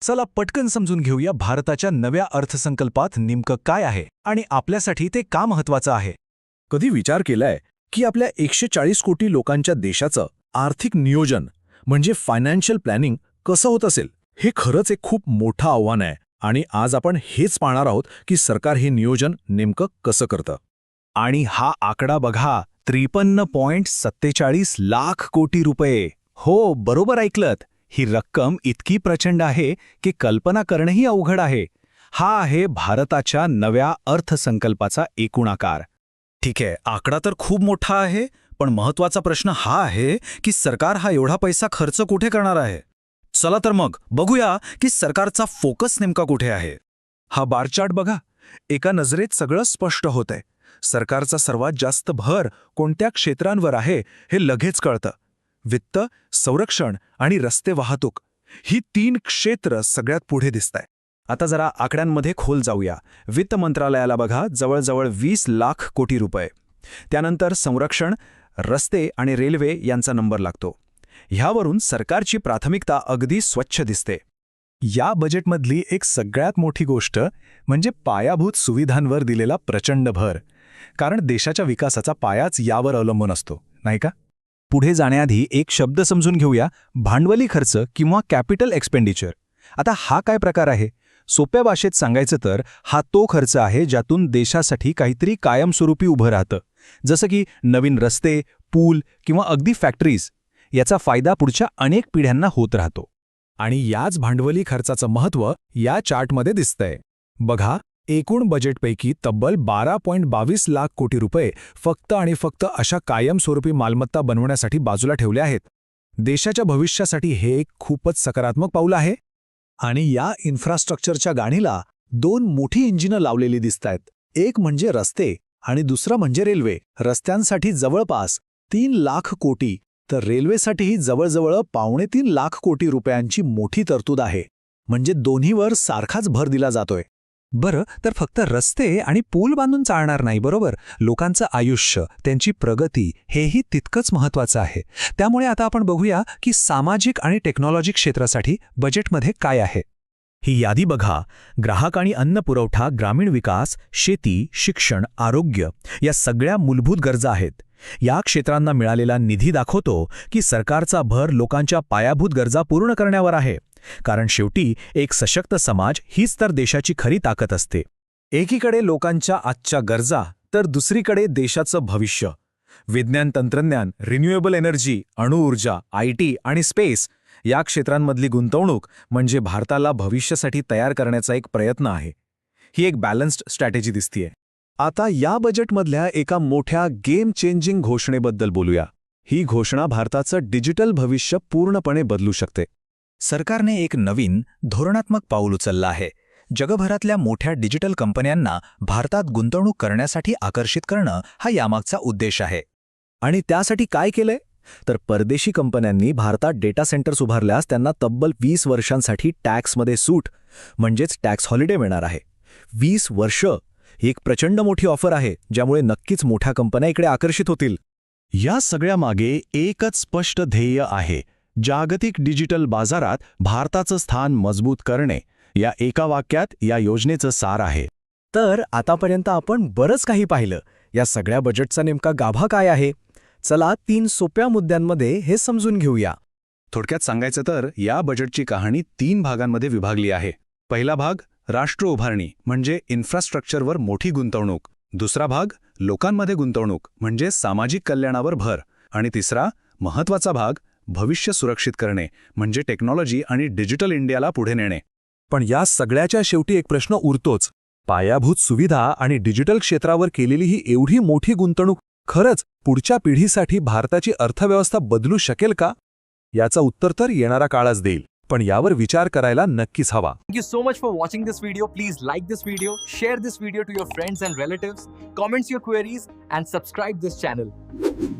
चला पटकन समजून घेऊया भारताच्या नव्या अर्थसंकल्पात नेमकं काय आहे आणि आपल्यासाठी ते का महत्वाचं आहे. कधी विचार केलाय की आपल्या 140 कोटी लोकांच्या देशाचं आर्थिक नियोजन म्हणजे फायनान्शियल प्लॅनिंग कसं होत असेल? हे खरंच एक खूप मोठं आव्हान आहे आणि आज आपण हेच पाहणार आहोत की सरकार हे नियोजन नेमकं कसं करतं. आणि हा आकडा बघा, 53.47 लाख कोटी रुपये. हो, बरोबर ऐकलत. ही रक्कम इतकी प्रचंड आहे की कल्पना करणंही अवघड आहे. हा आहे भारताच्या नव्या अर्थसंकल्पाचा एकूण आकार. ठीक आहे, आकडा तर खूप मोठा आहे, पण महत्वाचा प्रश्न हा आहे की सरकार हा एवढा पैसा खर्च कुठे करणार आहे. चला तर मग बघूया की सरकारचा फोकस नेमका कुठे आहे. हा बार चार्ट बघा, एका नजरेत सगळं स्पष्ट होतंय. सरकारचा सर्वात जास्त भर कोणत्या क्षेत्रांवर आहे हे लगेच कळतं. वित्त, संरक्षण आणि रस्ते वाहतूक ही 3 क्षेत्र सगळ्यात पुढे दिसताय. आता जरा आकड्यांमध्ये खोल जाऊया. वित्त मंत्रालयाला बघा, जवळजवळ 20 लाख कोटी रुपये. त्यानंतर संरक्षण, रस्ते आणि रेल्वे यांचा नंबर लागतो. ह्यावरून सरकारची प्राथमिकता अगदी स्वच्छ दिसते. या बजेटमधली एक सगळ्यात मोठी गोष्ट म्हणजे पायाभूत सुविधांवर दिलेला प्रचंड भर. कारण देशाच्या विकासाचा पायाच यावर अवलंबून असतो, नाही का? पुढे जाण्याआधी एक शब्द समजून घेऊया, भांडवली खर्च किंवा कॅपिटल एक्सपेंडिचर. आता हा काय प्रकार आहे? सोप्या भाषेत सांगायचं तर हा तो खर्च आहे ज्यातून देशासाठी काहीतरी कायमस्वरूपी उभं राहतं. जसं की नवीन रस्ते, पूल किंवा अगदी फॅक्टरीज. याचा फायदा पुढच्या अनेक पिढ्यांना होत राहतो. आणि याच भांडवली खर्चाचं महत्त्व या चार्टमध्ये दिसतंय. बघा, एकूण बजेटपैकी तब्बल 12.22 लाख कोटी रुपये फक्त आणि फक्त अशा कायमस्वरूपी मालमत्ता बनवण्यासाठी बाजूला ठेवले आहेत. देशाच्या भविष्यासाठी हे एक खूपच सकारात्मक पाऊल आहे. आणि या इन्फ्रास्ट्रक्चरच्या गाणीला 2 मोठी इंजिनं लावलेली दिसतायत. एक म्हणजे रस्ते आणि दुसरं म्हणजे रेल्वे. रस्त्यांसाठी जवळपास 3 लाख कोटी तर रेल्वेसाठीही जवळजवळ 2.25 लाख कोटी रुपयांची मोठी तरतूद आहे. म्हणजे दोन्हीवर सारखाच भर दिला जातोय. बरं, तर फक्त रस्ते आणि पूल बांधून चालणार नाही, बरोबर? लोकांचं आयुष्य, त्यांची प्रगती हेही तितकंच महत्त्वाचं आहे. त्यामुळे आता आपण बघूया की सामाजिक आणि टेक्नॉलॉजी क्षेत्रासाठी बजेटमध्ये काय आहे. ही यादी बघा. ग्राहक आणि अन्न पुरवठा, ग्रामीण विकास, शेती, शिक्षण, आरोग्य या सगळ्या मूलभूत गरजा आहेत. या क्षेत्रांना मिळालेला निधी दाखवतो की सरकारचा भर लोकांच्या पायाभूत गरजा पूर्ण करण्यावर आहे. कारण शेवटी एक सशक्त समाज हीच तर देशाची खरी ताकद असते. एकीकडे लोकांच्या आजच्या गरजा तर दुसरीकडे देशाचं भविष्य. विज्ञान तंत्रज्ञान, रिन्युएबल एनर्जी, अणुऊर्जा, IT आणि स्पेस या क्षेत्रांमधली गुंतवणूक म्हणजे भारताला भविष्यासाठी तयार करण्याचा एक प्रयत्न आहे. ही एक बॅलन्स्ड स्ट्रॅटेजी दिसतीये. आता या बजेटमधल्या एका मोठ्या गेम चेंजिंग घोषणेबद्दल बोलूया. ही घोषणा भारताचं डिजिटल भविष्य पूर्णपणे बदलू शकते. सरकारने एक नवीन धोरणात्मक पाऊल उचललं आहे. जगभरातल्या मोठ्या डिजिटल कंपन्यांना भारतात गुंतवणूक करण्यासाठी आकर्षित करणं हा यामागचा उद्देश आहे. आणि त्यासाठी काय केलंय? तर परदेशी कंपन्यांनी भारतात डेटा सेंटर्स उभारल्यास त्यांना तब्बल 20 वर्षांसाठी टॅक्समध्ये सूट म्हणजेच टॅक्स हॉलिडे मिळणार आहे. 20 वर्ष ही एक प्रचंड मोठी ऑफर आहे, ज्यामुळे नक्कीच मोठ्या कंपन्या इकडे आकर्षित होतील. या सगळ्यामागे एकच स्पष्ट ध्येय आहे, जागतिक डिजिटल बाजारात भारताचं स्थान मजबूत करणे. या एका वाक्यात या योजनेचं सार आहे. तर आतापर्यंत आपण बरंच काही पाहिलं. या सगळ्या बजेटचा नेमका गाभा काय आहे? चला 3 सोप्या मुद्द्यांमध्ये हे समजून घेऊया. थोडक्यात सांगायचं तर या बजेटची कहाणी 3 भागांमध्ये विभागली आहे. पहिला भाग राष्ट्र उभारणी म्हणजे इन्फ्रास्ट्रक्चरवर मोठी गुंतवणूक. दुसरा भाग लोकांमध्ये गुंतवणूक म्हणजे सामाजिक कल्याणावर भर. आणि तिसरा महत्त्वाचा भाग भविष्य सुरक्षित करणे म्हणजे टेक्नॉलॉजी आणि डिजिटल इंडियाला पुढे नेणे. पण या सगळ्याच्या शेवटी एक प्रश्न उरतोच. पायाभूत सुविधा आणि डिजिटल क्षेत्रावर केलेली ही एवढी मोठी गुंतवणूक खरंच पुढच्या पिढीसाठी भारताची अर्थव्यवस्था बदलू शकेल का? याचं उत्तर तर येणारा काळच देईल. पण यावर विचार करायला नक्कीच हवा. Thank you so much for watching this video. Please like this video, share this video to your friends and relatives, comment your queries and subscribe this channel.